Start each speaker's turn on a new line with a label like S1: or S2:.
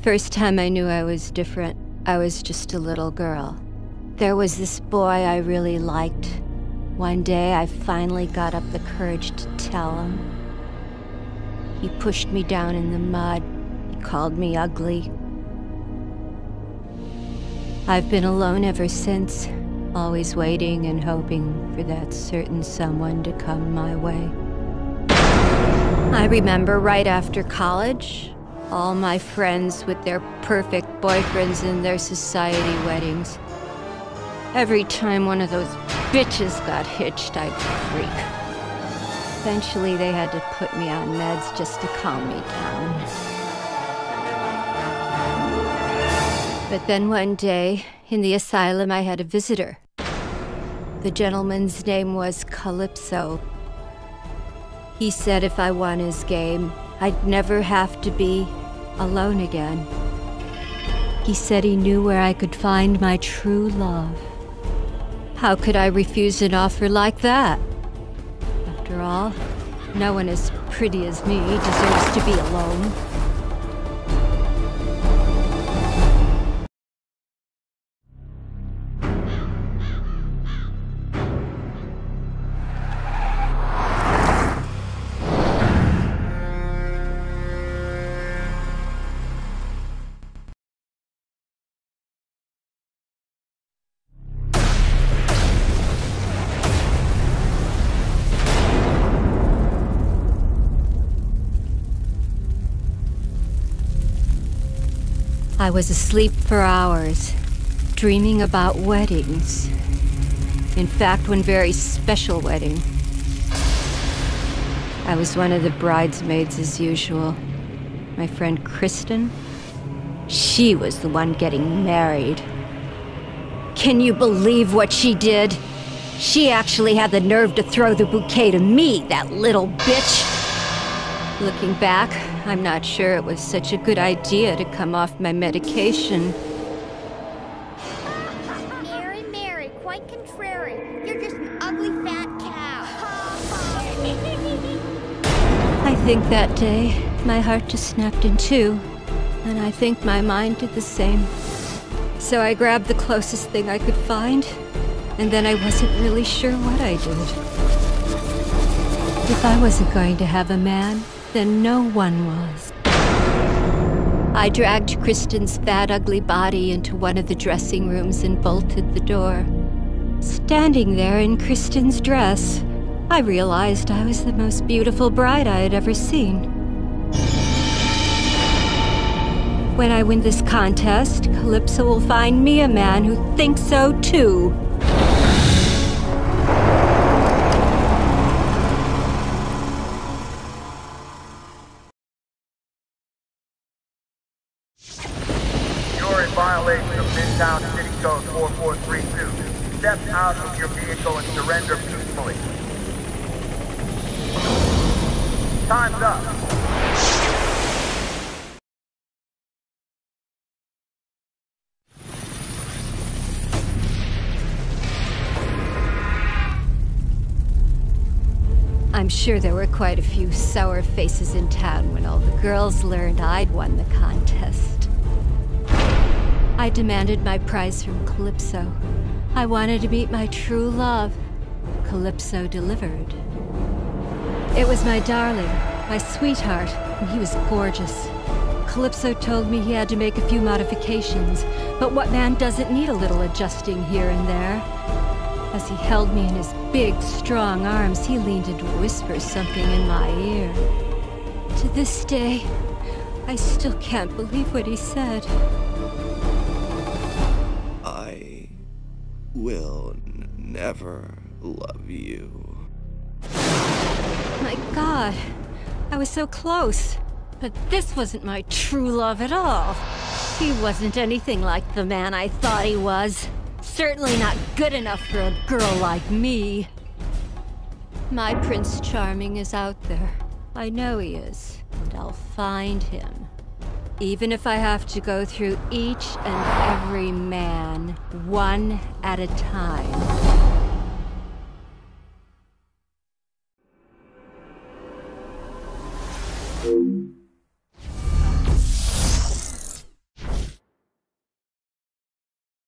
S1: First time I knew I was different, I was just a little girl. There was this boy I really liked. One day, I finally got up the courage to tell him. He pushed me down in the mud. He called me ugly. I've been alone ever since, always waiting and hoping for that certain someone to come my way. I remember right after college, all my friends with their perfect boyfriends and their society weddings. Every time one of those bitches got hitched, I'd freak. Eventually, they had to put me on meds just to calm me down. But then one day, in the asylum, I had a visitor. The gentleman's name was Calypso. He said if I won his game, I'd never have to be alone again. He said he knew where I could find my true love. How could I refuse an offer like that? After all, no one as pretty as me deserves to be alone. I was asleep for hours, dreaming about weddings. In fact, one very special wedding. I was one of the bridesmaids as usual. My friend Kristen, she was the one getting married. Can you believe what she did? She actually had the nerve to throw the bouquet to me, that little bitch. Looking back, I'm not sure it was such a good idea to come off my medication.
S2: Mary, Mary, quite contrary. You're just an ugly fat cow.
S1: I think that day, my heart just snapped in two, and I think my mind did the same. So I grabbed the closest thing I could find, and then I wasn't really sure what I did. If I wasn't going to have a man, then no one was. I dragged Kristen's fat, ugly body into one of the dressing rooms and bolted the door. Standing there in Kristen's dress, I realized I was the most beautiful bride I had ever seen. When I win this contest, Calypso will find me a man who thinks so too.
S3: Violation of Midtown City Code 4432. Step out of your vehicle and surrender peacefully. Time's up.
S1: I'm sure there were quite a few sour faces in town when all the girls learned I'd won the contest. I demanded my prize from Calypso. I wanted to meet my true love. Calypso delivered. It was my darling, my sweetheart, and he was gorgeous. Calypso told me he had to make a few modifications, but what man doesn't need a little adjusting here and there? As he held me in his big, strong arms, he leaned in to whisper something in my ear. To this day, I still can't believe what he said.
S4: I will never love you.
S1: My God, I was so close. But this wasn't my true love at all. He wasn't anything like the man I thought he was. Certainly not good enough for a girl like me. My Prince Charming is out there. I know he is, and I'll find him. Even if I have to go through each and every man, one at a time.